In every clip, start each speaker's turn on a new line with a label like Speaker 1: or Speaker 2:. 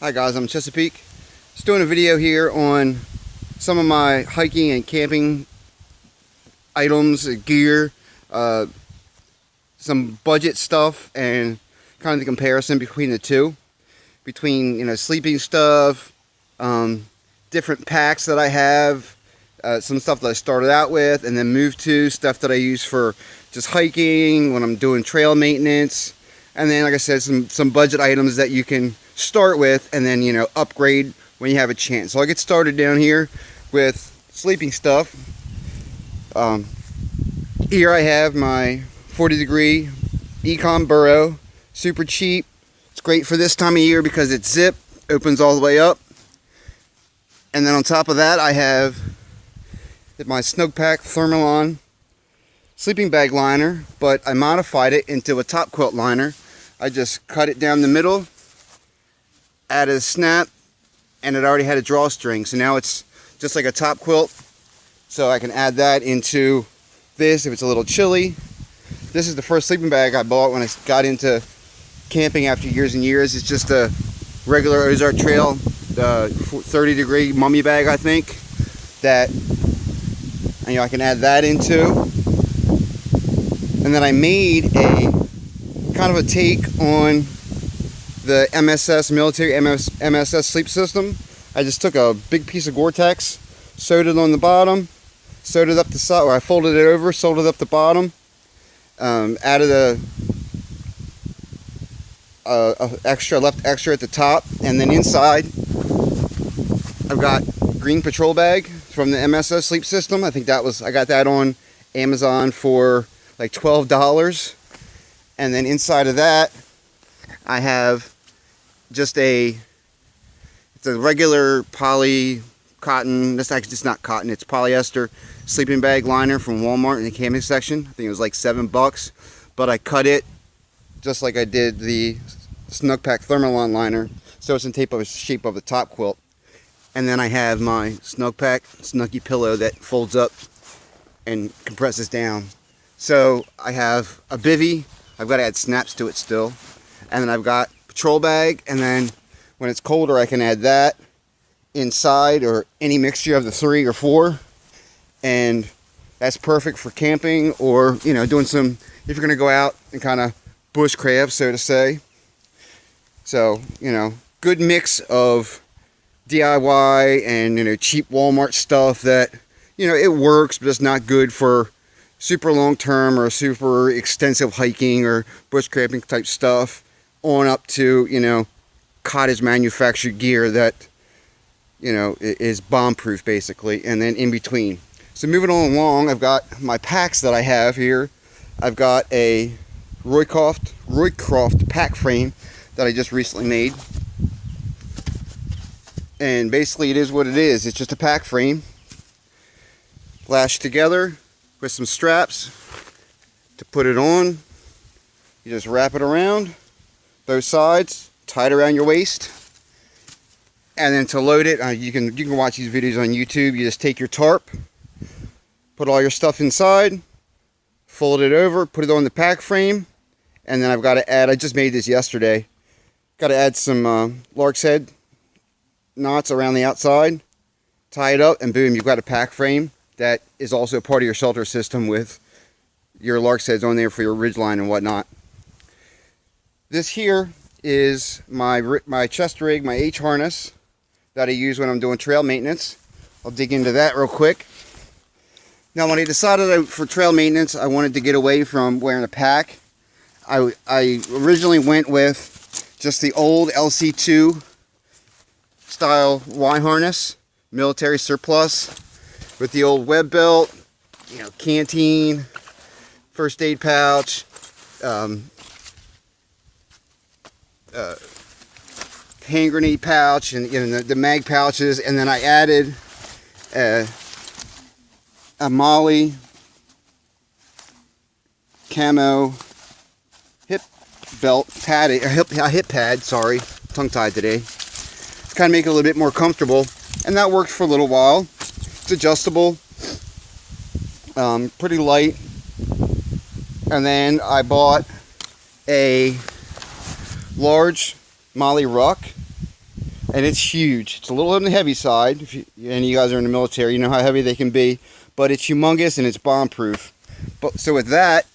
Speaker 1: Hi guys, I'm Chesapeake. Just doing a video here on some of my hiking and camping items, gear, some budget stuff, and kind of the comparison between the two. Between, sleeping stuff, different packs that I have, some stuff that I started out with and then moved to, stuff that I use for just hiking, when I'm doing trail maintenance, and then, like I said, some budget items that you can start with and then, upgrade when you have a chance. So I'll get started down here with sleeping stuff. Here I have my 40-degree Econ burrow, super cheap. It's great for this time of year because it's zip, opens all the way up. And then on top of that, I have my Snugpak Thermalon sleeping bag liner, but I modified it into a top quilt liner. I just cut it down the middle, added a snap, and it already had a drawstring. So now it's just like a top quilt. So I can add that into this if it's a little chilly. This is the first sleeping bag I bought when I got into camping after years and years. It's just a regular Ozark Trail 30-degree mummy bag, I think, that I can add that into. And then I made a kind of a take on the MSS military MSS sleep system. I just took a big piece of Gore-Tex, sewed it on the bottom, sewed it up the side, or I folded it over, sewed it up the bottom, added a left extra at the top, and then inside I've got green patrol bag from the MSS sleep system. I got that on Amazon for like $12. And then inside of that I have just it's a regular poly cotton, it's not cotton, it's polyester sleeping bag liner from Walmart in the camping section. I think it was like $7, but I cut it just like I did the Snugpak Thermalon liner, so it's in shape of the top quilt. And then I have my Snugpak Snuggie pillow that folds up and compresses down. So I have a bivvy. I've got to add snaps to it still. And then I've got patrol bag, and then when it's colder I can add that inside, or any mixture of the 3 or 4. And that's perfect for camping, or doing some, if you're going to go out and kind of bushcraft, so to say. So, good mix of DIY and cheap Walmart stuff that it works, but it's not good for super long term or super extensive hiking or bushcrapping type stuff, on up to cottage manufactured gear that is bomb proof basically, and then in between. So moving on along, I've got my packs that I have here. I've got a Roycroft pack frame that I just recently made. And basically it is what it is. It's just a pack frame lashed together with some straps to put it on. You just wrap it around both sides, tie it around your waist, and then to load it, you can watch these videos on YouTube. You just take your tarp, put all your stuff inside, fold it over, put it on the pack frame, and then I've got to add, I just made this yesterday, got to add some lark's head knots around the outside, tie it up, and boom, you've got a pack frame that is also part of your shelter system with your lark's heads on there for your ridgeline and whatnot. This here is my chest rig, my H harness that I use when I'm doing trail maintenance. I'll dig into that real quick. Now, when I decided for trail maintenance I wanted to get away from wearing a pack, I originally went with just the old LC2 style Y harness, military surplus, with the old web belt, canteen, first aid pouch, hand grenade pouch, and the mag pouches. And then I added a Molly camo hip belt pad, a hip pad, sorry, tongue tied today, to kind of make it a little bit more comfortable. And that worked for a little while. It's adjustable, pretty light. And then I bought a large Molly ruck and it's huge. It's a little on the heavy side. If any of you guys are in the military, you know how heavy they can be, but it's humongous and it's bomb-proof. But so with that,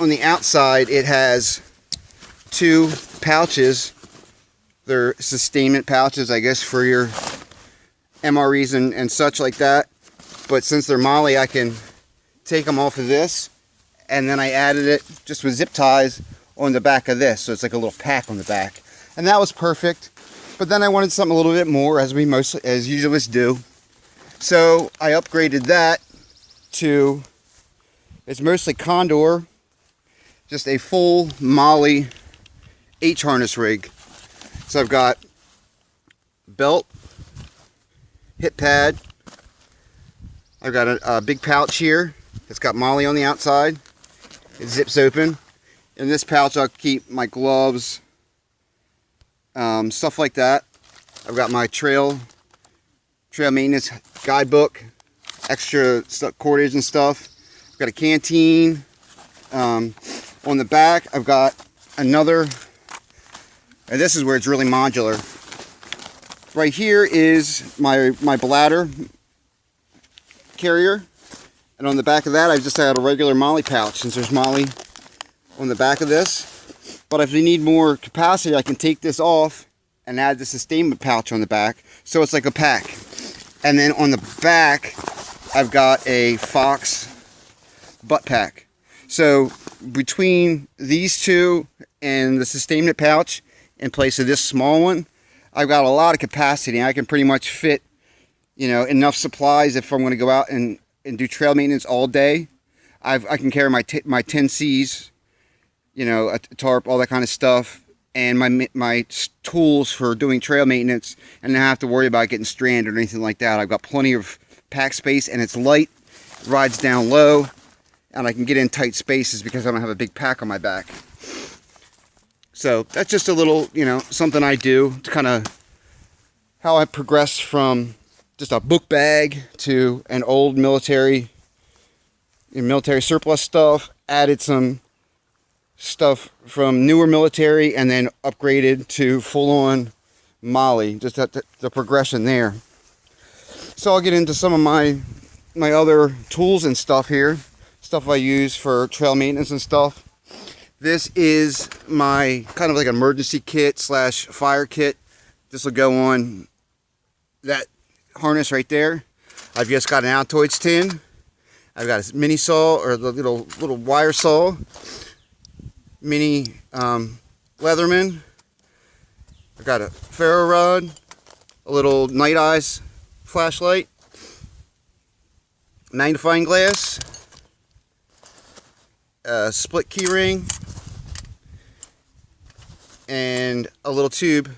Speaker 1: on the outside, it has 2 pouches. They're sustainment pouches, I guess, for your MREs and such like that. But since they're moly, I can take them off of this, and then I added it just with zip ties on the back of this, so it's like a little pack on the back, and that was perfect. But then I wanted something a little bit more, as usually do. So I upgraded that to, it's mostly Condor, just a full moly H-harness rig. So I've got belt, hip pad, I've got a big pouch here. It's got moly on the outside. It zips open. In this pouch I'll keep my gloves, stuff like that. I've got my trail maintenance guidebook, extra cordage and stuff. I've got a canteen. On the back I've got another, and this is where it's really modular. Right here is my bladder carrier, and on the back of that I've just got a regular moly pouch, since there's moly on the back of this. But if you need more capacity, I can take this off and add the sustainment pouch on the back, so it's like a pack. And then on the back I've got a Fox butt pack. So between these two and the sustainment pouch in place of this small one, I've got a lot of capacity. I can pretty much fit, you know, enough supplies if I'm going to go out and do trail maintenance all day. I can carry my 10Cs, you know, a tarp, all that kind of stuff, and my tools for doing trail maintenance, and not have to worry about getting stranded or anything like that. I've got plenty of pack space, and it's light, rides down low, and I can get in tight spaces because I don't have a big pack on my back. So that's just a little, you know, something I do to kind of how I progressed from just a book bag to an old military surplus stuff, added some stuff from newer military, and then upgraded to full-on moly, just the progression there. So I'll get into some of my other tools and stuff here, stuff I use for trail maintenance and stuff. This is my kind of like emergency kit slash fire kit. This will go on that harness right there. I've just got an Altoids tin. I've got a mini saw, or the little wire saw, mini Leatherman. I've got a ferro rod, a little night eyes flashlight, magnifying glass, a split key ring, and a little tube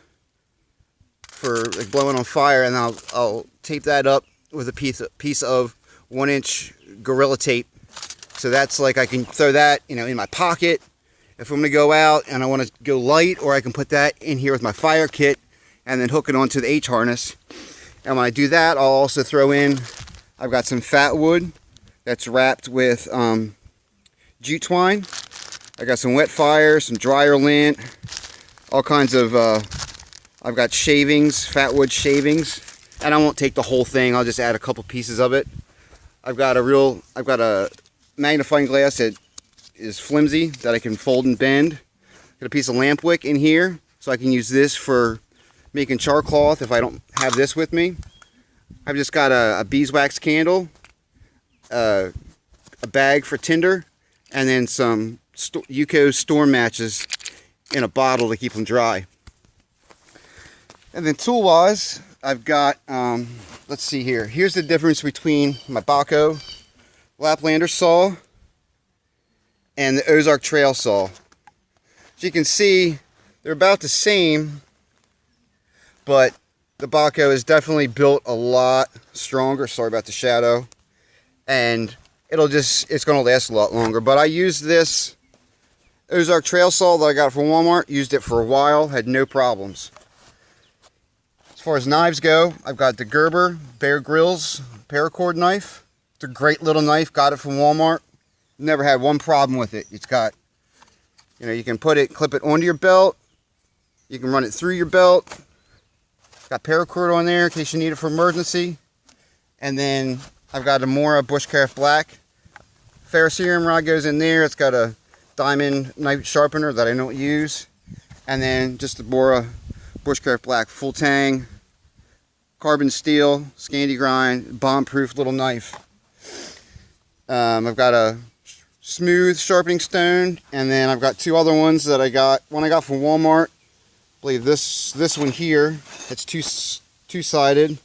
Speaker 1: for like blowing on fire, and I'll tape that up with a piece of 1-inch Gorilla tape. So that's like, I can throw that, you know, in my pocket if I'm going to go out and I want to go light, or I can put that in here with my fire kit and then hook it onto the H harness. And when I do that, I'll also throw in, I've got some fat wood that's wrapped with jute twine. I got some wet fire, some dryer lint, all kinds of, I've got shavings, fat wood shavings, and I won't take the whole thing, I'll just add a couple pieces of it. I've got a magnifying glass that is flimsy that I can fold and bend. Got a piece of lamp wick in here, so I can use this for making char cloth if I don't have this with me. I've just got a beeswax candle, a bag for tinder, and then some UCO storm matches in a bottle to keep them dry. And then tool-wise, I've got, let's see here. Here's the difference between my Baco Laplander saw and the Ozark Trail saw. As you can see, they're about the same, but the Baco is definitely built a lot stronger. Sorry about the shadow. And it's going to last a lot longer. But I used this Ozark Trail saw that I got from Walmart, used it for a while, had no problems. As far as knives go, I've got the Gerber Bear Grylls paracord knife. It's a great little knife, got it from Walmart. Never had one problem with it. It's got, you know, you can clip it onto your belt, you can run it through your belt, Got paracord on there in case you need it for emergency. And then I've got a Mora Bushcraft Black ferrocerium rod goes in there. It's got a diamond knife sharpener that I don't use. And then just the Mora Bushcraft Black full tang, carbon steel, Scandi grind, bomb-proof little knife. I've got a smooth sharpening stone, and then I've got two other ones that I got. One I got from Walmart. I believe this one here. It's two-sided.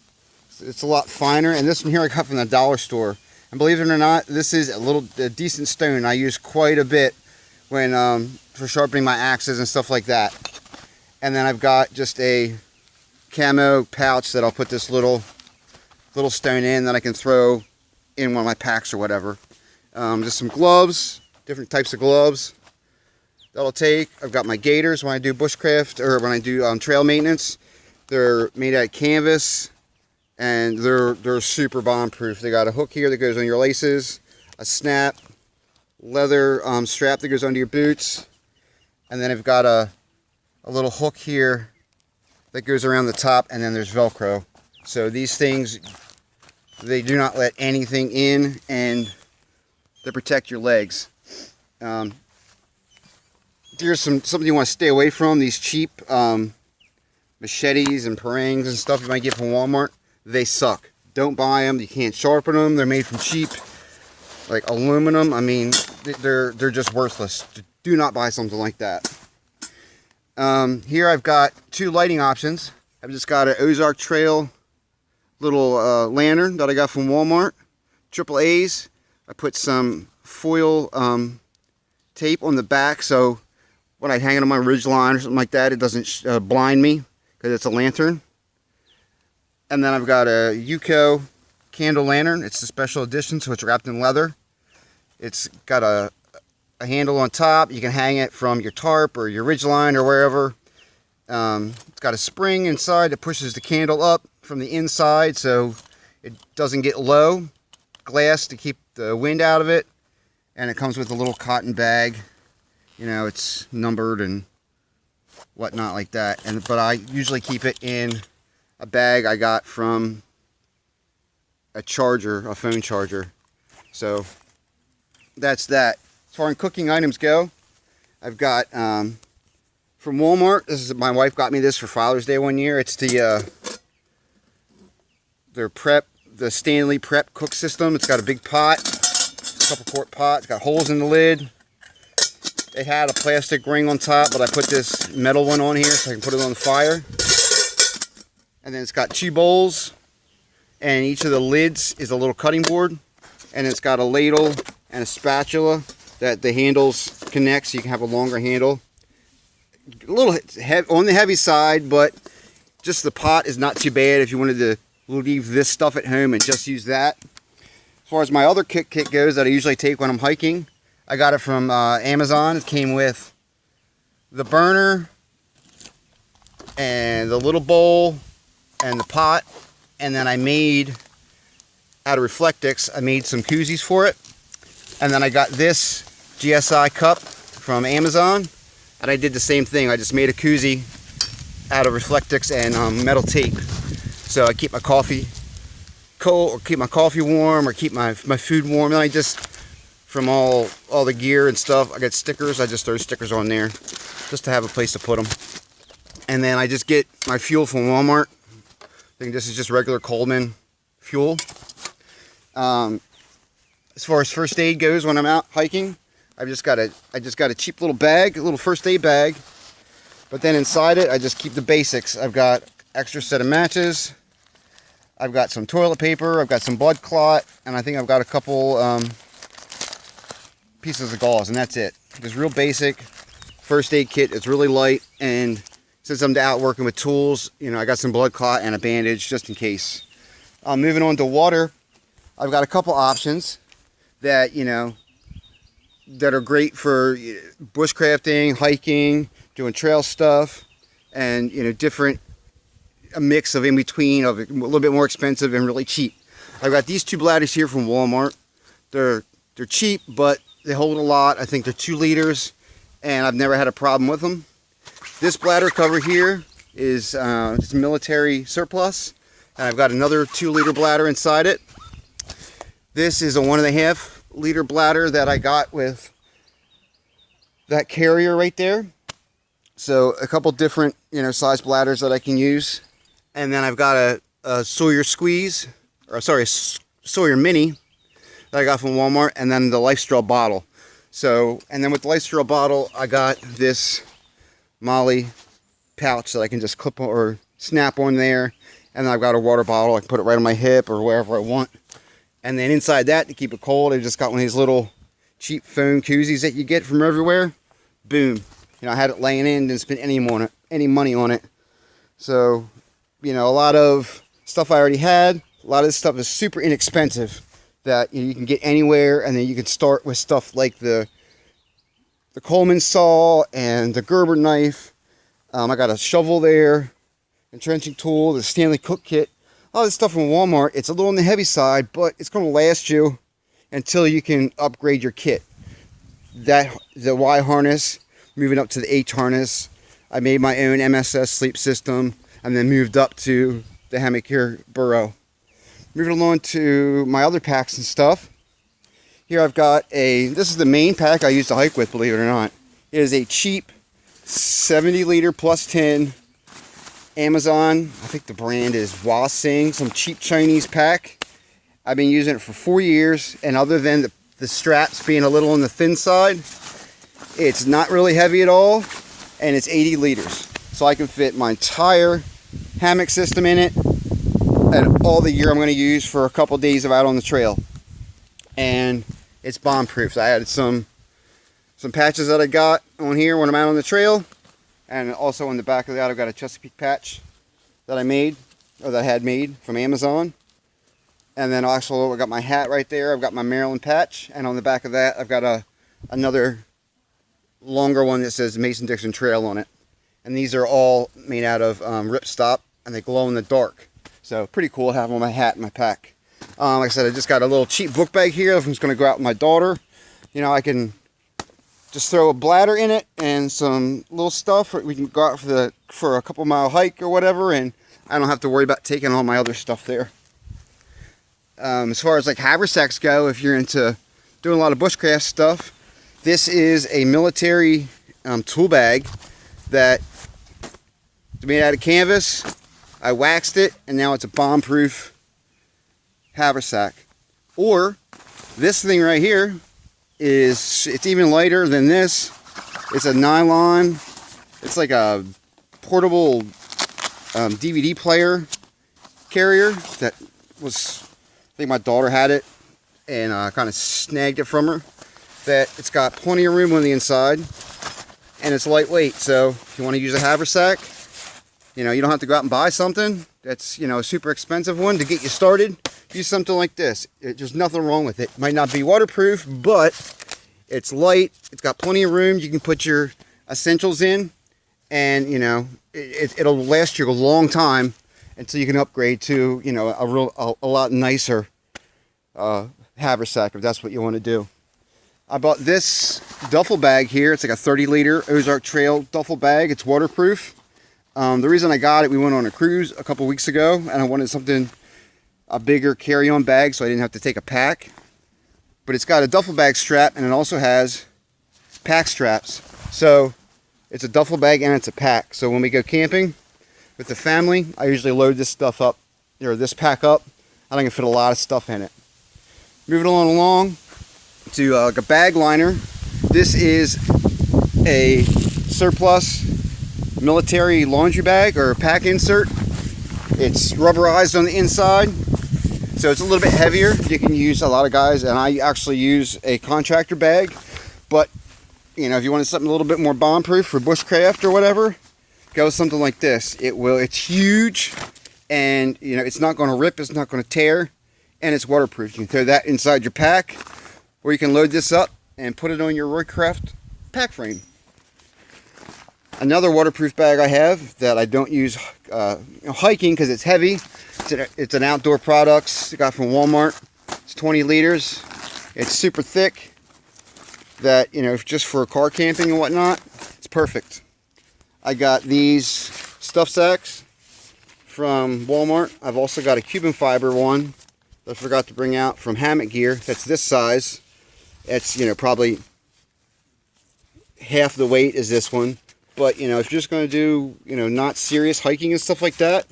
Speaker 1: It's a lot finer, and this one here I got from the dollar store. And believe it or not, this is a decent stone. I use quite a bit when for sharpening my axes and stuff like that. And then I've got just a camo pouch that I'll put this little stone in that I can throw in one of my packs or whatever. Just some gloves, different types of gloves that'll take. I've got my gaiters when I do bushcraft or when I do trail maintenance. They're made out of canvas, and they're super bomb proof. They got a hook here that goes on your laces, a snap, leather strap that goes under your boots, and then I've got a little hook here that goes around the top, and then there's Velcro. So these things, they do not let anything in, and they protect your legs. Here's something you want to stay away from. These cheap machetes and parangs and stuff you might get from Walmart. They suck. Don't buy them. You can't sharpen them. They're made from cheap, like aluminum. I mean, they're just worthless. Do not buy something like that. Here I've got two lighting options. I've just got an Ozark Trail little lantern that I got from Walmart. Triple A's. I put some foil tape on the back so when I hang it on my ridge line or something like that, it doesn't blind me because it's a lantern. And then I've got a Yuko candle lantern. It's a special edition, so it's wrapped in leather. It's got a handle on top. You can hang it from your tarp or your ridge line or wherever. It's got a spring inside that pushes the candle up from the inside so it doesn't get low. Glass to keep the wind out of it. And it comes with a little cotton bag. You know, it's numbered and whatnot like that. But I usually keep it in a bag I got from a phone charger. So that's that. As far as cooking items go, I've got from Walmart. My wife got me this for Father's Day one year. It's the Stanley Prep cook system. It's got a big pot, couple quart pot. It's got holes in the lid. It had a plastic ring on top, but I put this metal one on here so I can put it on the fire. And then it's got two bowls, and each of the lids is a little cutting board, and it's got a ladle and a spatula that the handles connect so you can have a longer handle. A little on the heavy side, but just the pot is not too bad if you wanted to leave this stuff at home and just use that. As far as my other kit goes that I usually take when I'm hiking, I got it from Amazon. It came with the burner and the little bowl and the pot, and then I made out of Reflectix, I made some koozies for it. And then I got this GSI cup from Amazon, and I did the same thing. I just made a koozie out of Reflectix and metal tape. So I keep my coffee cold, or keep my coffee warm, or keep my food warm. And I just, from all the gear and stuff, I got stickers. I just throw stickers on there just to have a place to put them. And then I just get my fuel from Walmart. I think this is just regular Coleman fuel. As far as first aid goes, when I'm out hiking, I just got a cheap little bag, a little first aid bag. But then inside it, I just keep the basics. I've got extra set of matches. I've got some toilet paper. I've got some blood clot, and I think I've got a couple pieces of gauze, and that's it. Just real basic first aid kit. It's really light, and since I'm out working with tools, you know, I got some blood clot and a bandage just in case. Moving on to water, I've got a couple options that, you know, that are great for bushcrafting, hiking, doing trail stuff, and, you know, a mix of in between, of a little bit more expensive and really cheap. I've got these two bladders here from Walmart. They're cheap, but they hold a lot. I think they're 2 liters, and I've never had a problem with them. This bladder cover here is it's military surplus. And I've got another 2-liter bladder inside it. This is a 1.5-liter bladder that I got with that carrier right there. So a couple different, size bladders that I can use. And then I've got a Sawyer Squeeze, or sorry, a Sawyer Mini that I got from Walmart, and then the LifeStraw bottle. So, and then with the LifeStraw bottle, I got this Molly pouch that I can just clip or snap on there. And then I've got a water bottle. I can put it right on my hip or wherever I want. And then inside that, to keep it cold, I just got one of these little cheap foam koozies that you get from everywhere. Boom. I had it laying in, didn't spend any money on it. So, a lot of stuff I already had. A lot of this stuff is super inexpensive that you can get anywhere, and then you can start with stuff like the Coleman saw and the Gerber knife. I got a shovel there, entrenching tool, the Stanley Cook kit. All this stuff from Walmart, it's a little on the heavy side, but it's going to last you until you can upgrade your kit. The Y harness, moving up to the H harness. I made my own MSS sleep system and then moved up to the hammock here, Burrow. Moving along to my other packs and stuff. Here I've got this is the main pack I used to hike with, believe it or not. It is a cheap 70-liter plus 10 Amazon, I think the brand is Wasing, some cheap Chinese pack. I've been using it for 4 years, and other than the straps being a little on the thin side, it's not really heavy at all, and it's 80 liters. So I can fit my entire hammock system in it, and all the gear I'm going to use for a couple days of out on the trail. And it's bomb proof. So I added some patches that I got on here when I'm out on the trail. And also on the back of that, I've got a Chesapeake patch that I made, or that I had made from Amazon. And then also I got my hat right there. I've got my Maryland patch. And on the back of that, I've got another longer one that says Mason-Dixon Trail on it. And these are all made out of ripstop, and they glow in the dark. So pretty cool to have on my hat and my pack. Like I said, I just got a little cheap book bag here. If I'm just going to go out with my daughter, I can just throw a bladder in it and some little stuff. We can go out for a couple mile hike or whatever, and I don't have to worry about taking all my other stuff there. As far as like haversacks go, if you're into doing a lot of bushcraft stuff, this is a military tool bag that is made out of canvas. I waxed it, and now it's a bomb-proof haversack. Or this thing right here it's even lighter than this. It's a nylon. It's like a portable DVD player carrier that was, I think my daughter had it, and I kind of snagged it from her. That it's got plenty of room on the inside, and it's lightweight. So if you want to use a haversack, you don't have to go out and buy something that's a super expensive one to get you started. Use something like this. There's nothing wrong with it. Might not be waterproof, but it's light. It's got plenty of room. You can put your essentials in, and it'll last you a long time until you can upgrade to a lot nicer haversack if that's what you want to do. I bought this duffel bag here. It's like a 30-liter Ozark Trail duffel bag. It's waterproof. The reason I got it, we went on a cruise a couple weeks ago, and I wanted a bigger carry-on bag so I didn't have to take a pack. But it's got a duffel bag strap, and it also has pack straps. So it's a duffel bag and it's a pack. So when we go camping with the family, I usually load this stuff up, or this pack up, and I can fit a lot of stuff in it. Moving along to a bag liner. This is a surplus military laundry bag or pack insert. It's rubberized on the inside, so it's a little bit heavier. You can use, a lot of guys, and I actually use a contractor bag, but if you wanted something a little bit more bomb-proof for bushcraft or whatever, go with something like this. It's huge, and it's not going to rip, it's not going to tear, and it's waterproof. You can throw that inside your pack, or you can load this up and put it on your bushcraft pack frame. Another waterproof bag I have that I don't use hiking because it's heavy. It's an outdoor product I got from Walmart. It's 20 liters. It's super thick. That just for car camping and whatnot, it's perfect. I got these stuff sacks from Walmart. I've also got a Cuban fiber one that I forgot to bring out from Hammock Gear. That's this size. It's, you know, probably half the weight is this one. But, you know, if you're just going to do, you know, not serious hiking and stuff like that,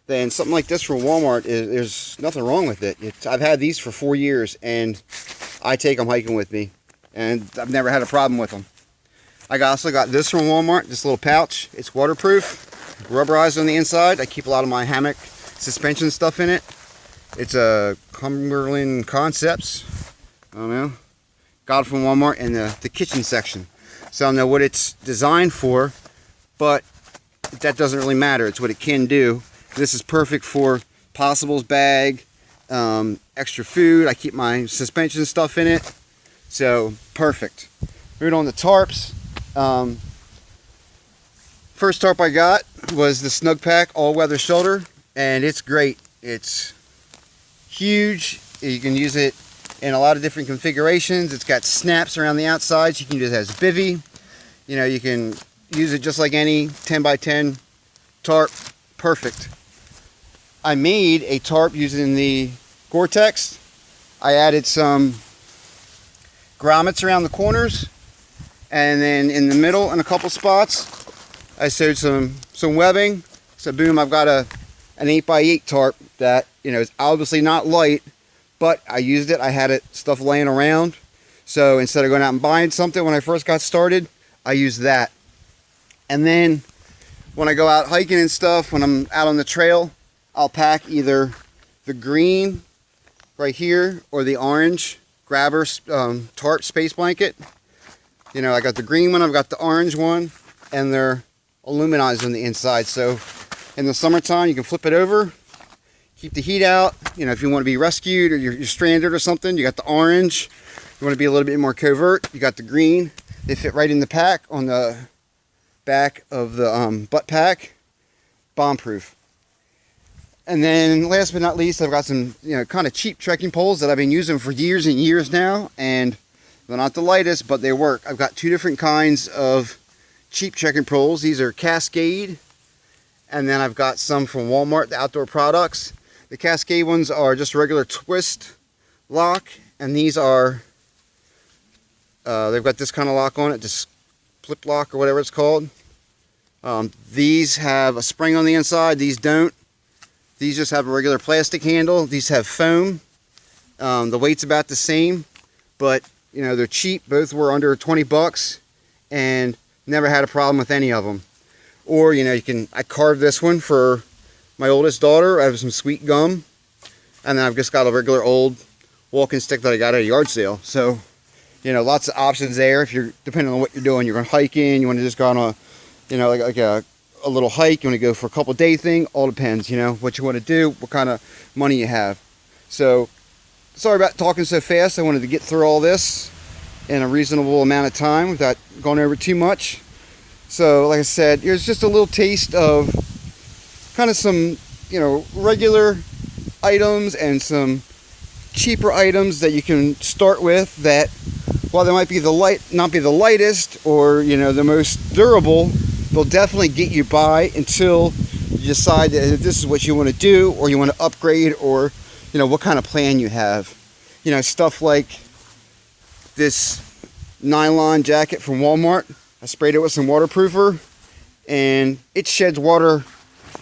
Speaker 1: then something like this from Walmart, there's nothing wrong with it. I've had these for 4 years, and I take them hiking with me. And I've never had a problem with them. I also got this from Walmart, this little pouch. It's waterproof, rubberized on the inside. I keep a lot of my hammock suspension stuff in it. It's a Cumberland Concepts. I don't know. Got it from Walmart in the kitchen section. So I don't know what it's designed for, but that doesn't really matter. It's what it can do. This is perfect for possibles bag, extra food. I keep my suspension stuff in it. So perfect. Moving on to tarps. First tarp I got was the Snug Pack all-weather shoulder, and it's great. It's huge. You can use it in a lot of different configurations. It's got snaps around the outside. You can use it as bivvy. You know, you can use it just like any 10x10 tarp. Perfect. I made a tarp using the Gore-Tex. I added some grommets around the corners, and then in the middle in a couple spots I sewed some webbing. So boom, I've got an 8x8 tarp that, you know, is obviously not light, but I used it. I had it stuff laying around, so instead of going out and buying something when I first got started, I used that. And then when I go out hiking and stuff, when I'm out on the trail, I'll pack either the green right here or the orange grabber tarp space blanket. You know, I got the green one, I've got the orange one, and they're aluminized on the inside. So in the summertime, you can flip it over, keep the heat out. You know, if you want to be rescued or you're stranded or something, you got the orange. You want to be a little bit more covert, you got the green. They fit right in the pack on the back of the butt pack. Bomb-proof. And then last but not least, I've got some, you know, kind of cheap trekking poles that I've been using for years and years now, and they're not the lightest, but they work. I've got two different kinds of cheap trekking poles. These are Cascade, and then I've got some from Walmart, the Outdoor Products. The Cascade ones are just regular twist lock, and these are, they've got this kind of lock on it, just flip lock or whatever it's called. These have a spring on the inside, these don't. These just have a regular plastic handle. These have foam. The weight's about the same, but you know, they're cheap. Both were under 20 bucks, and never had a problem with any of them. Or, you know, I carved this one for my oldest daughter. I have some sweet gum, and then I've just got a regular old walking stick that I got at a yard sale. So, you know, lots of options there. If you're, depending on what you're doing, you're going hiking, you want to just go on a, you know, like a little hike, you want to go for a couple day thing, all depends, you know, what you want to do, what kind of money you have. So, sorry about talking so fast. I wanted to get through all this in a reasonable amount of time without going over too much. So, like I said, here's just a little taste of kind of some, you know, regular items and some cheaper items that you can start with that, while they might be not be the lightest or, you know, the most durable, they'll definitely get you by until you decide that this is what you want to do, or you want to upgrade, or, you know, what kind of plan you have. You know, stuff like this nylon jacket from Walmart. I sprayed it with some waterproofer, and it sheds water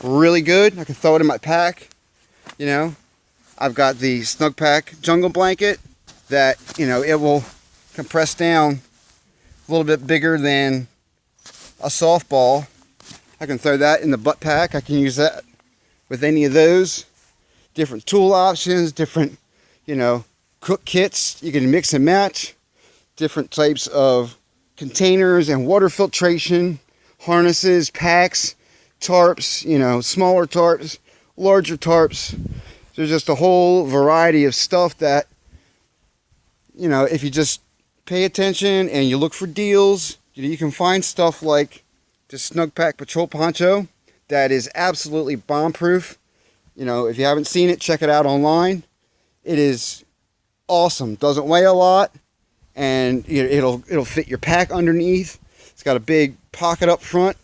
Speaker 1: really good. I can throw it in my pack. You know, I've got the Snug Pack jungle blanket that, you know, it will compress down a little bit bigger than a softball. I can throw that in the butt pack. I can use that with any of those. Different tool options, different, you know, cook kits. You can mix and match. Different types of containers and water filtration, harnesses, packs, tarps, you know, smaller tarps, larger tarps. There's just a whole variety of stuff that, you know, if you just pay attention and you look for deals, you can find stuff like this Snug Pack Patrol Poncho that is absolutely bomb-proof. You know, if you haven't seen it, check it out online. It is awesome. Doesn't weigh a lot, and it'll fit your pack underneath. It's got a big pocket up front.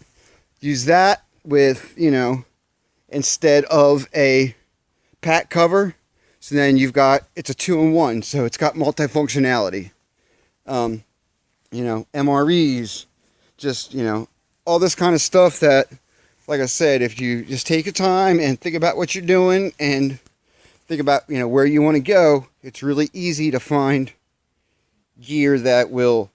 Speaker 1: Use that with, you know, instead of a pack cover. So then you've got, it's a 2-in-1, so it's got multifunctionality. You know, MREs, just, you know, all this kind of stuff that, like I said, if you just take your time and think about what you're doing and think about, you know, where you want to go, it's really easy to find gear that will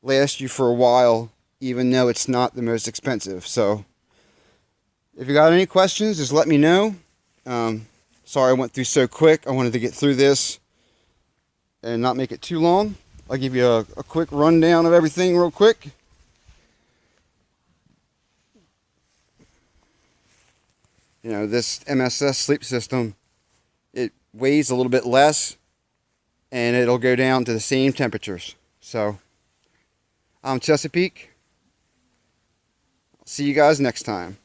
Speaker 1: last you for a while, even though it's not the most expensive. So if you got any questions, just let me know. Sorry I went through so quick. I wanted to get through this and not make it too long. I'll give you a quick rundown of everything real quick. You know, this MSS sleep system, it weighs a little bit less and it'll go down to the same temperatures. So I'm Chesapeake. See you guys next time.